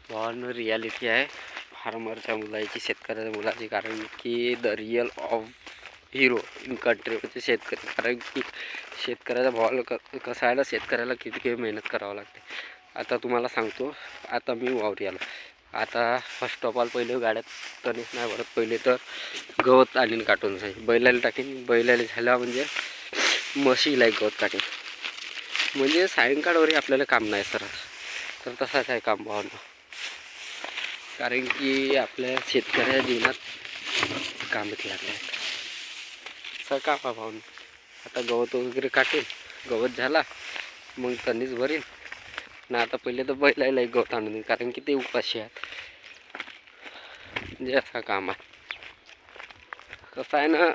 भावांनो रियालिटी आहे फार्मरच्या मुलाची, शेतकऱ्याच्या मुलाची. कारण की the real of hero in country म्हणजे शेतकरी. कारण की शेतकऱ्याचा भावाला कसं आहे ना, शेतकऱ्याला किती मेहनत करावं लागते. आता तुम्हाला सांगतो, आता मी वावरी आलो. आता फर्स्ट ऑफ ऑल पहिले गाड्यात तणीच नाही भरत. पहिले तर गवत आणून काटून जाईल, बैलाला टाकीन. बैलाला झाला म्हणजे म्हशीला गवत काटेन. म्हणजे सायंकाळवरही आपल्याला काम नाही सर. तर तसाच आहे काम भावांनो. कारण की आपल्या शेतकऱ्या जीवनात कामच लागले आहेत. असं काम आहे भावांनो. आता गवत वगैरे काटेल, गवत झाला मग तणीच भरील ना. आता पहिले तर बैलाला गवत आणून, कारण की ते उपाशी आहेत. म्हणजे असं काम आहे. कसं आहे ना,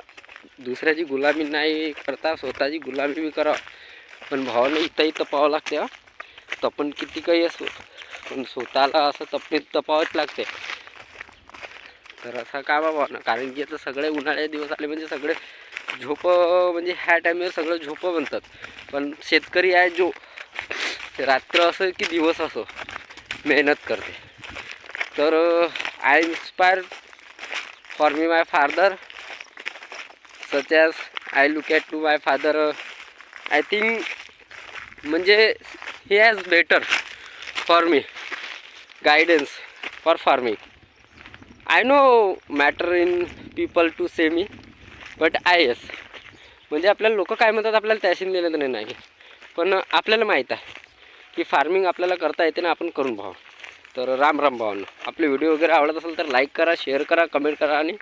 दुसऱ्याची गुलामी नाही करता स्वतःची गुलामी बी करा. पण भावानं इथंही तपावं लागते. तपन किती काही असो पण स्वतःला असं तपणीत तपावंच लागते. तर असा काम आहे भावानं. कारण की आता सगळे उन्हाळ्याचे दिवस आले म्हणजे सगळे झोप, म्हणजे ह्या टाईमवर सगळं झोपं बनतात. पण शेतकरी आहे जो रात्र असो की दिवस असो मेहनत करते. तर I inspire for me my father such as I look at to my father. I think म्हणजे he has better for me guidance for farming. I no matter in people to say me but I yes. म्हणजे आपल्याला लोक काय म्हणतात आपल्याला त्याशीन दिलं तर नाही, पण आपल्याला माहीत आहे की फार्मिंग आपल्याला करता येते ना, आपण करून पाहू. तर राम राम भावांनो. आपले व्हिडिओ वगैरे आवडत असेल तर लाईक करा, शेअर करा, कमेंट करा आणि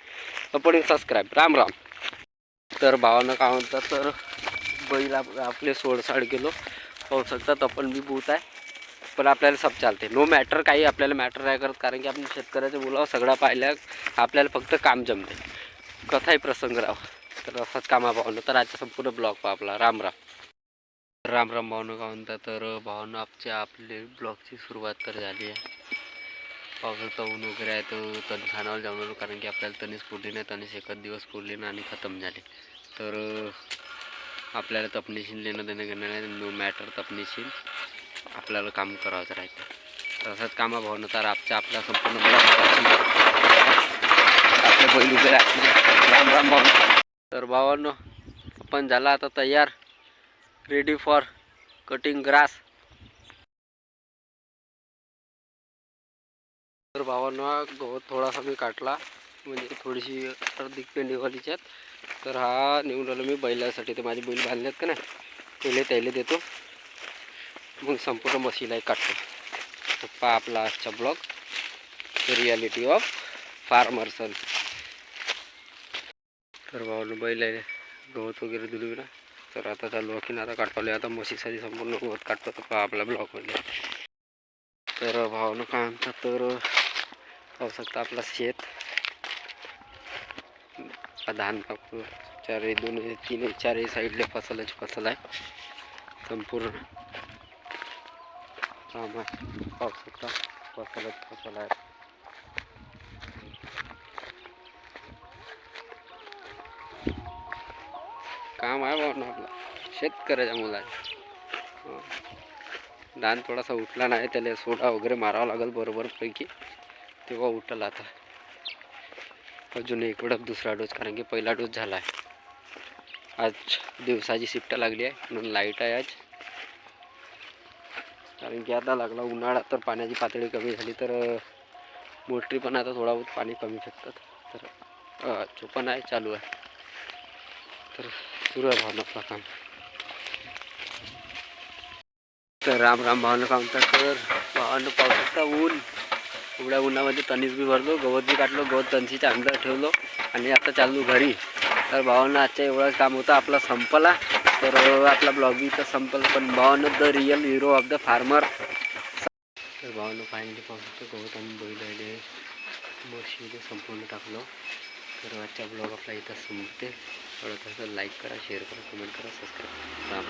सपोर्टिंग सबस्क्राईब. राम राम. तर भावानं काय म्हणतात, तर बैल आपले 16-7 किलो पाहू शकतात. आपण बी बूत आहे पण आपल्याला सब चालते. नो मॅटर, काही आपल्याला मॅटर नाही करत. कारण की आपण शेतकऱ्याच्या मुलावर सगळा पाहिल्या, आपल्याला फक्त काम जमते, कथाही प्रसंग राव. तर असाच कामा भावनं. तर आजचा संपूर्ण ब्लॉग पहा आपला. राम राम. राम राम भावनं. काय म्हणतात, तर भावनं आपले ब्लॉगची सुरुवात तर झाली आहे. पावसाचा ऊन वगैरे आहे तर तण खानावर जाऊन, कारण की आपल्याला तणीच पुरली नाही. तणीच एकच दिवस पुरली ना आणि खतम झाली. तर आपल्याला तपणीशीन लेणं देणं घेणं नाही. नो मॅटर, तपणीशीन आपल्याला काम करावंच राहतं. तसंच कामा भावनं. तर आपला संपूर्ण आपले बैल वगैरे आहे. राम राम भावनं. तर भावांनो आपण झाला आता तयार, रेडी फॉर कटिंग ग्रास. तर भावांनो गवत थोडासा मी काटला, म्हणजे थोडीशी अर्धी पेंडीवालीच्यात. तर हा नेऊन आलो मी बैलासाठी. तर माझे बैल बांधलेत का नाही, पहिले त्याला देतो मग संपूर्ण मशीला काटतो. तर पहा आपला आजचा ब्लॉग, रियालिटी ऑफ फार्मर सन. तर भावांनो बैल आहे, गवत वगैरे दिली ना. तर आता चालू आणखीन आता काटवले. आता म्हशीसाठी संपूर्ण गवत काटतो. तर पहा आपल्या ब्लॉगमध्ये. तर भावानं काय म्हणतात, तर पाहू शकता आपला शेत धान पाकू चारही दोन तीन चारही साईडले फसलच फसल आहे. संपूर्ण काम आहे, पाहू शकता फसलच फसल आहे. काम आहे भाऊ ना आपला शेतकऱ्याच्या मुलाचं. धान थोडासा उठला नाही, त्याला सोडा वगैरे मारावा लागेल बरोबर पैकी, तेव्हा उठल. आता अजून एक वेळा दुसरा डोस, कारण की पहिला डोस झाला आहे. आज दिवसाची शिफ्ट लागली आहे म्हणून लाईट आहे आज. कारण की आता लागला उन्हाळा, तर पाण्याची पातळी कमी झाली. तर मोटरी पण आता थोडा बहुत पाणी कमी फेकतात. तर चोपण आहे चालू आहे. तर सुरू आहे भावना आपला काम. तर राम राम भावना काम म्हणतात. तर भावानं पाहू शकता ऊन, एवढ्या उन्हामध्ये तणीस बी भरलो, गवत बी काटलो, गवत तणशीच्या अंदर ठेवलो आणि आता चाललो घरी. तर भावानं आजच्या एवढं काम होतं आपला संपला. तर आपला ब्लॉग बी तर संपला. पण भावानं the real hero of the farmer. तर भावानं पाहिजे पाहू शकतो गवत आणि बैल म्हशीने संपूर्ण टाकलो. तर आजचा ब्लॉग आपला इथं संपते. थोडं लाईक करा, शेअर करा, कमेंट करा, सबस्क्राईब. राम.